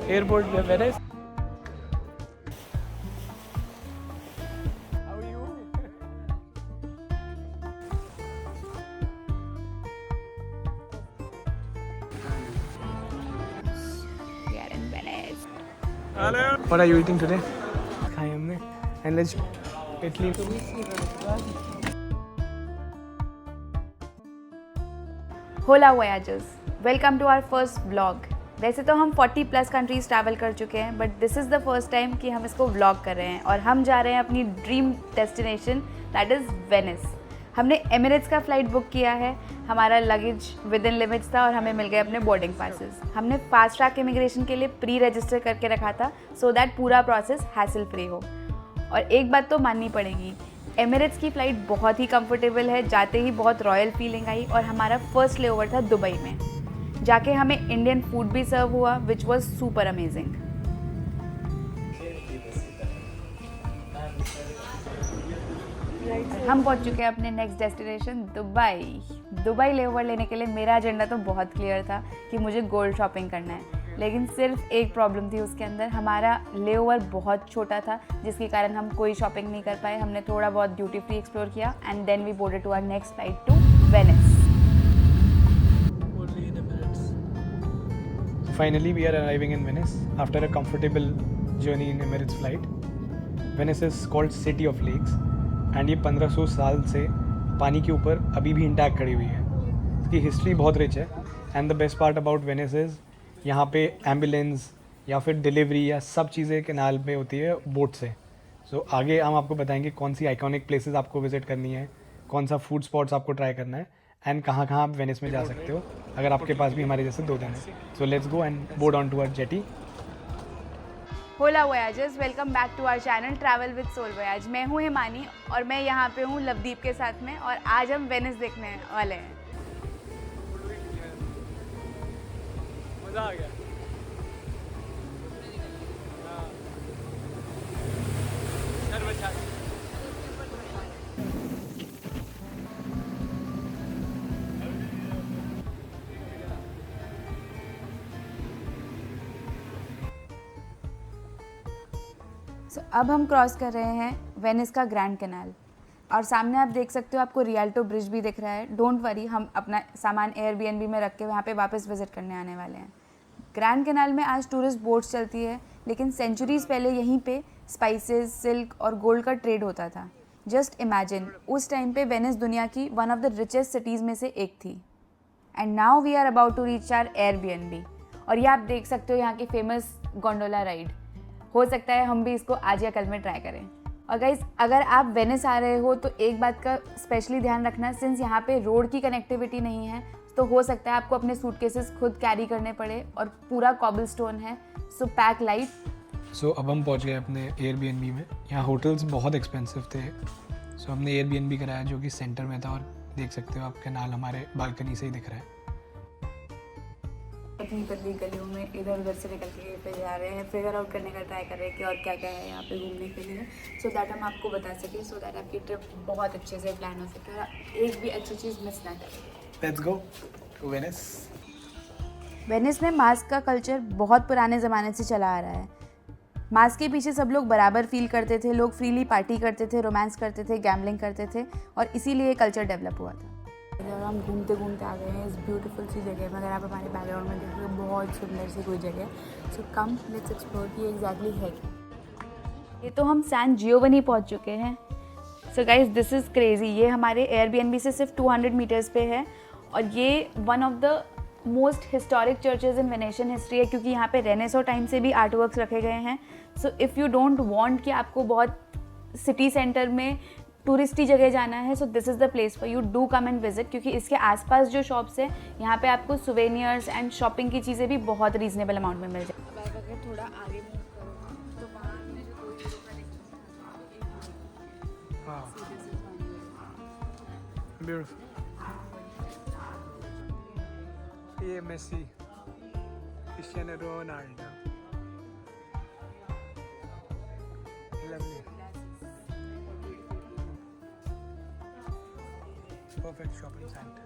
Airport Venice. How are you? We are in Venice. Hello. What are you eating today? खाए हमने. And let's Italy. Hola Voyagers, welcome to our first vlog. वैसे तो हम 40+ countries travel कर चुके हैं, but this is the first time कि हम इसको व्लॉग कर रहे हैं और हम जा रहे हैं अपनी dream destination that is Venice. हमने एमिरेट्स का फ़्लाइट बुक किया है. हमारा लगेज विद इन लिमिट्स था और हमें मिल गए अपने बोर्डिंग पासेस. हमने फास्ट ट्रैक इमिग्रेशन के लिए प्री रजिस्टर करके रखा था सो दैट पूरा प्रोसेस हैसल फ्री हो. और एक बात तो माननी पड़ेगी, एमिरेट्स की फ़्लाइट बहुत ही कंफर्टेबल है. जाते ही बहुत रॉयल फीलिंग आई और हमारा फर्स्ट लेओवर था दुबई में. जाके हमें इंडियन फूड भी सर्व हुआ विच वॉज सुपर अमेजिंग. हम पहुंच चुके हैं अपने next destination Dubai. Dubai layover लेने के लिए मेरा एजेंडा तो बहुत क्लियर था कि मुझे गोल्ड शॉपिंग करना है, लेकिन सिर्फ एक प्रॉब्लम थी उसके अंदर. हमारा लेओवर बहुत छोटा था जिसके कारण हम कोई शॉपिंग नहीं कर पाए. हमने थोड़ा बहुत ड्यूटी फ्री एक्सप्लोर किया and then we boarded to our next flight to Venice. Finally, we are arriving in Venice after a comfortable journey in Emirates flight. Venice is called City of Lakes and ये 1500 साल से पानी के ऊपर अभी भी intact खड़ी हुई है. इसकी हिस्ट्री बहुत रिच है and the best part about Venice is यहाँ पे एम्बुलेंस या फिर डिलीवरी या सब चीज़ें कैनाल पे होती है बोट से. सो आगे हम आपको बताएंगे कौन सी आइकॉनिक प्लेसेस आपको विजिट करनी है, कौन सा फूड स्पॉट्स आपको ट्राई करना है एंड कहाँ आप वेनिस में जा सकते हो अगर आपके पास भी हमारे जैसे 2 दिन है. So let's go and board on to our jetty. होला voyagers, welcome back to our channel travel with soul voyage. मैं हूँ हिमानी और मैं यहाँ पे हूँ लवदीप के साथ में और आज हम वेनिस देखने वाले हैं. मज़ा आ गया. So, अब हम क्रॉस कर रहे हैं वेनिस का ग्रैंड कैनाल और सामने आप देख सकते हो आपको रियल्टो ब्रिज भी दिख रहा है. डोंट वरी, हम अपना सामान एयरबीएनबी में रख के वहाँ पे वापस विजिट करने आने वाले हैं. ग्रैंड कैनाल में आज टूरिस्ट बोट्स चलती है, लेकिन सेंचुरीज़ पहले यहीं पे स्पाइसेस, सिल्क और गोल्ड का ट्रेड होता था. जस्ट इमेजिन, उस टाइम पे वेनिस दुनिया की one of the richest cities में से एक थी. And now we are about to reach our Airbnb और ये आप देख सकते हो यहाँ की फेमस गोंडोला राइड. हो सकता है हम भी इसको आज या कल में ट्राई करें. और गाइस, अगर आप वेनिस आ रहे हो तो एक बात का स्पेशली ध्यान रखना, सिंस यहाँ पे रोड की कनेक्टिविटी नहीं है तो हो सकता है आपको अपने सूटकेसेस खुद कैरी करने पड़े और पूरा कॉबलस्टोन है. सो पैक लाइट. सो अब हम पहुँच गए अपने एयरबीएनबी में. यहाँ होटल्स बहुत एक्सपेंसिव थे. सो हमने एयरबीएनबी कराया जो कि सेंटर में था और देख सकते हो आप कैनाल हमारे बालकनी से ही दिख रहा है. इतनी पतली गलियों में इधर उधर से निकल के पे जा रहे हैं, फिगर आउट करने का ट्राई कर रहे हैं कि और क्या क्या है यहाँ पे घूमने के लिए, सो दैट हम आपको बता सकें, सो दैट आपकी ट्रिप बहुत अच्छे से प्लान हो सके और एक भी अच्छी चीज़ मिस ना करें. Let's go to Venice. Venice में मास्क का कल्चर बहुत पुराने ज़माने से चला आ रहा है. मास्क के पीछे सब लोग बराबर फील करते थे, लोग फ्रीली पार्टी करते थे, रोमांस करते थे, गैम्बलिंग करते थे और इसीलिए ये कल्चर डेवलप हुआ था. और हम घूमते घूमते आ गए हैं इस ब्यूटीफुल सी जगह में. अगर आप हमारे बैकग्राउंड में देखोगे बहुत सुंदर सी कोई जगह. सो कम लेट्स एक्सप्लोर कि एग्जैक्टली है क्या. ये तो हम सैन जियोवनी पहुंच चुके हैं. So guys, this is crazy. ये हमारे एयरबीएनबी से सिर्फ 200 मीटर्स पे है और ये one of the most historic churches in Venetian history है क्योंकि यहाँ पे रेनेसो टाइम से भी आर्ट वर्क्स रखे गए हैं. So if you don't want कि आपको बहुत सिटी सेंटर में टूरिस्टी जगह जाना है, so this is the place for you. Do come and visit क्योंकि इसके आसपास जो शॉप्स है यहाँ पे आपको सुवेनियर्स एंड शॉपिंग की चीज़ें भी बहुत रीजनेबल अमाउंट में मिल जाए. अगर थोड़ा आगे मूव करो तो वहाँ ब्यूटीफुल. ये Messi, Cristiano Ronaldo. Lovely. Perfect shopping center.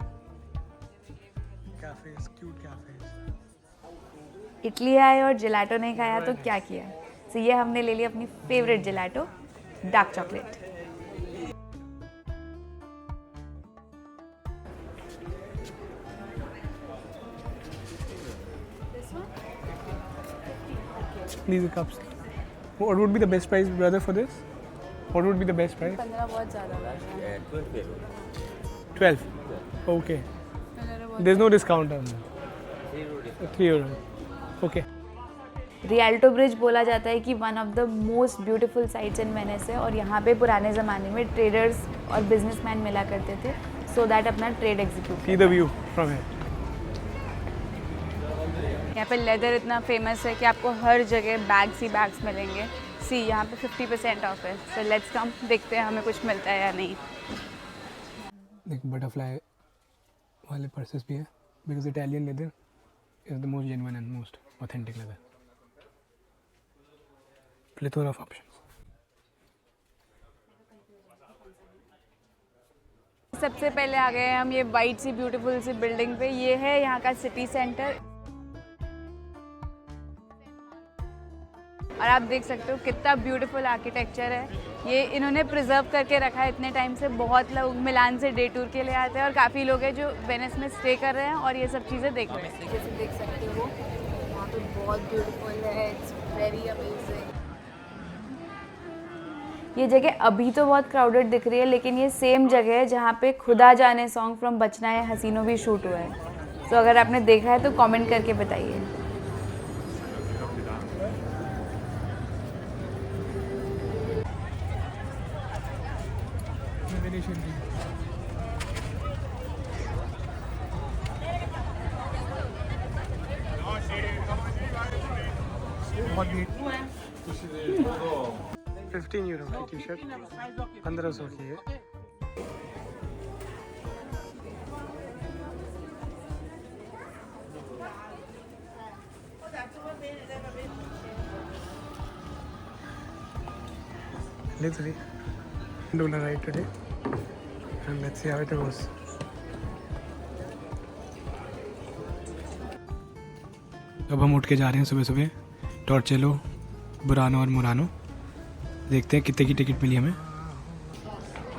Cafes, cute cafes. Italy आए और जिलाटो नहीं खाया तो क्या किया। सो ये हमने ले लिया अपनी favourite gelato, dark chocolate. These are cups. What would be the best price, brother, for this? What would be the best price? 15 बहुत ज़्यादा लग रहा है। 12. Okay. There's no discount on that. €3. Okay. रियल्टो bridge बोला जाता है कि one of the most beautiful sites in Venice है और यहाँ पे पुराने ज़माने में ट्रेडर्स और बिजनेसमैन मिला करते थे सो दैट अपना trade execute. See the view from here. यहाँ पे लेदर इतना फेमस है कि आपको हर जगह बैग्स ही बैग्स मिलेंगे। सी यहाँ पे 50% ऑफ है। सो लेट्स कम, देखते हैं हमें कुछ मिलता है या नहीं। देख बटरफ्लाई वाले पर्सेस भी है because Italian leather is the most genuine and most authentic leather. Plethora of options. सबसे पहले आ गए हम ये वाइट सी ब्यूटीफुल सी बिल्डिंग पे। ये है यहाँ का सिटी सेंटर और आप देख सकते हो कितना ब्यूटीफुल आर्किटेक्चर है। ये इन्होंने प्रिजर्व करके रखा है इतने टाइम से। बहुत लोग मिलान से डे टूर के लिए आते हैं और काफ़ी लोग हैं जो वेनिस में स्टे कर रहे हैं और ये सब चीज़ें देख रहे हैं। जैसे देख सकते हो यहाँ पे बहुत ब्यूटीफुल है, इट्स वेरी अमेजिंग। ये जगह अभी तो बहुत क्राउडेड दिख रही है लेकिन ये सेम जगह है जहाँ पे खुदा जाने सॉन्ग फ्रॉम बचना है हसीनों भी शूट हुआ है। तो अगर आपने देखा है तो कमेंट करके बताइए। €15 की टी शर्ट 1500 की है। Let's see. $1 ride today and let's see how it goes. अब हम उठ के जा रहे हैं सुबह सुबह टॉर्चेलो, बुरानो और मुरानो। देखते हैं कितने की टिकट मिली हमें।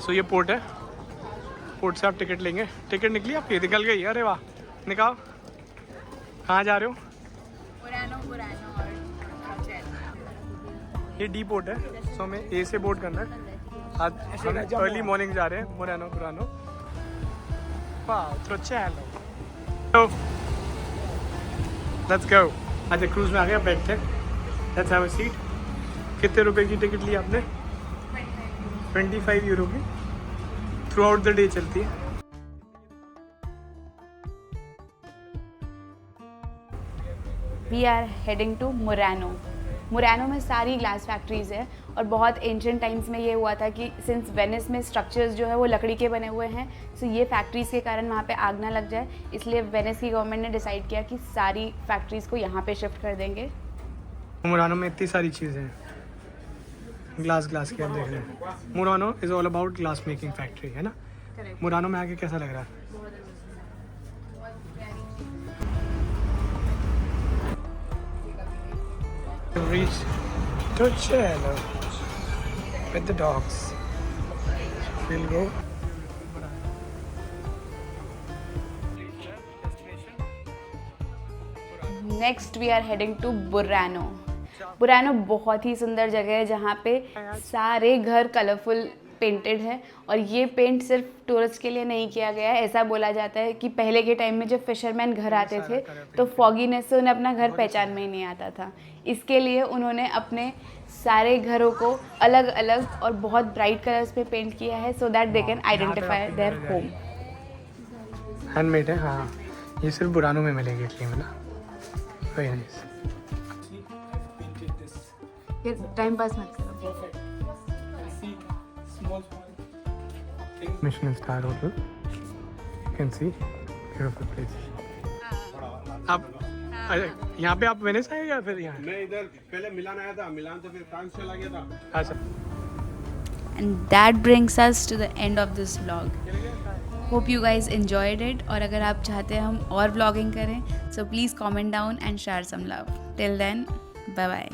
सो ये पोर्ट है, पोर्ट से आप टिकट लेंगे। टिकट निकली आपकी? निकल गई? अरे वाह, निकाल। कहाँ जा रहे हो? मुरानो और ये डी पोर्ट है, सो हमें ए से बोर्ड करना है। आज हम अर्ली मॉर्निंग जा रहे हैं बुरानो। वाह, तो चलो लेट्स गो। अच्छा क्रूज में आ गया, बैठते हैं। Let's have a seat. कितने रुपए की टिकट ली आपने? €25 की। थ्रू आउट द डे चलती है। We are heading to Murano. Murano में सारी ग्लास फैक्ट्रीज़ है और बहुत एंशिएंट टाइम्स में ये हुआ था कि सिंस वेनिस में स्ट्रक्चर्स जो है वो लकड़ी के बने हुए हैं, सो ये फैक्ट्रीज़ के कारण वहाँ पे आग ना लग जाए, इसलिए वेनिस की गवर्नमेंट ने डिसाइड किया कि सारी फैक्ट्रीज़ को यहाँ पे शिफ्ट कर देंगे। मुरानो में इतनी सारी चीज़ें हैं, ग्लास के आप देख रहे हैं। Murano is all about glass making factory, है ना? मुरानो में आके कैसा लग रहा है? Reach Torcello with the dogs. We'll go. Next we are heading to Burano. Burano बहुत ही सुंदर जगह है जहाँ पे सारे घर कलरफुल पेंटेड है और ये पेंट सिर्फ टूरिस्ट के लिए नहीं किया गया है। ऐसा बोला जाता है कि पहले के टाइम में जब फिशरमैन घर आते थे तो फॉगीनेस से उन्हें अपना घर पहचान में ही नहीं आता था, इसके लिए उन्होंने अपने सारे घरों को अलग अलग और बहुत ब्राइट कलर्स पे पेंट किया है so that they can identify their home. Handmade है, हाँ। ये सिर्फ बुरानो में मिलेगी इटली में ना। Very nice. ये टाइम पास मत करो। Michelin star hotel. You can see beautiful place. आप यहाँ पे आप वेनिस आए या फिर यहाँ? मैं इधर पहले मिलान आया था, मिलान से फिर फ्रांस चला गया था। अच्छा। And that brings us to the end of this vlog. Hope you guys enjoyed it, और अगर आप चाहते हैं हम और व्लॉगिंग करें, so please comment down and share some love. Till then, bye bye.